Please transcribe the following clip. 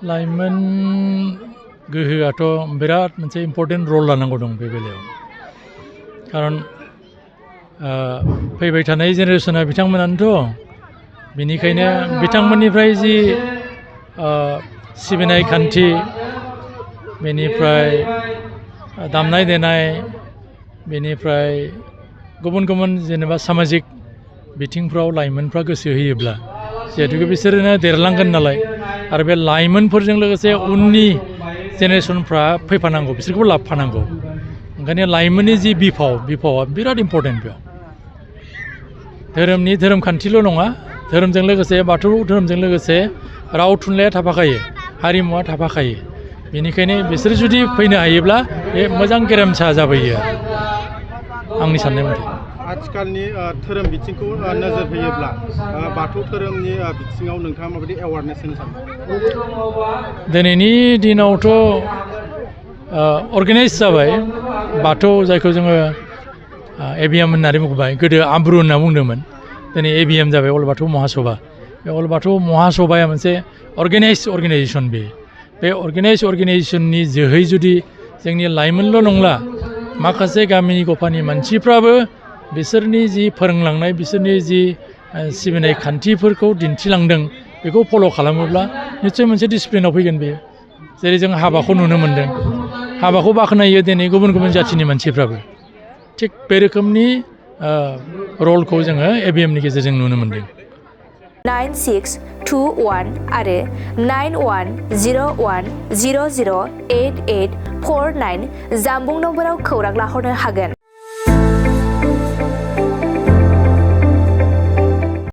लाइमोन गोहोआथ' बिराद मोनसे इम्पर्टेन्ट रल लानांगौ दं बे बेलायाव खारन फैबाय थानाय जेनेरेसना बिथांमोनानोथ' बेनिखायनो बिथांमोननिफ्राय जि सिबिनाय खान्थि बेनिफ्राय दामनाय देनाय बेनिफ्राय गुबुन गुबुन जेनेबा सामाजिक बिथिंफ्राव लाइमोनफ्रा गोसो होयोब्ला जिहेतु बिसोरनो देरलांगोन नालाय आरो बे लाइमोनफोरजों लोगोसे उननि जेनेरेसनफ्रा फैफानांगौ बिसोरखौबो लाबोफानांगौ ओंखायनो लाइमोननि जि बिफावा बिराद इम्पर्टेन्ट बेयाव धोरोम खान्थिल' नङा धोरोमजों लोगोसे बाथौ धोरोमजों लोगोसे राव थुनलाइया थाफाखायो हारिमुवा थाफाखायो बेनिखायनो बिसोर जुदि फैनो हायोब्ला बे मोजां गेरेमसा जाबोयो आंनि साननाय मथे आथिखालनि धोरोम बिथिंखौ नोजोर होयोब्ला बाथौ धोरोमनि बिथिङाव नोंथाङा माबायदि एवारनेस होनो सानो दिनैनि दिनावथ' अर्गेनाइज जाबाय बाथौ जायखौ जोङो एबिएम होननानै बुंबाय गोदो आब्रु होनना बुंदोंमोन दिनै एबिएम जाबाय अल बाथौ महासभा बे अल बाथौ महासभाया मोनसे अर्गेनाइज अर्गेनाइजेसन बे अर्गेनाइज अर्गेनाइजेसननि जोहै जुदि जोंनि लाइमोनल' नंला माखासे गामिनि गफानि मानसिफ्राबो बिसोरनि जि फोरोंलांनाय बिसोरनि जि सिबिनाय खान्थिफोरखौ दिन्थिलांदों बेखौ फल' खालामोब्ला निस्सय मोनसे डिसिप्लिनाव फैगोन बेयो जेरै जों हाबाखौ नुनो मोन्दों हाबाखौ बाख्नायो दिनै गुबुन गुबुन जाथिनि मानसिफ्राबो थिग बे रोखोमनि रलखौ जोङो एबिएमनि गेजेरजों नुनो मोन्दों 9621 आरो 9101008849 जानबुं नम्बराव खौरां लाहरनो हागोन।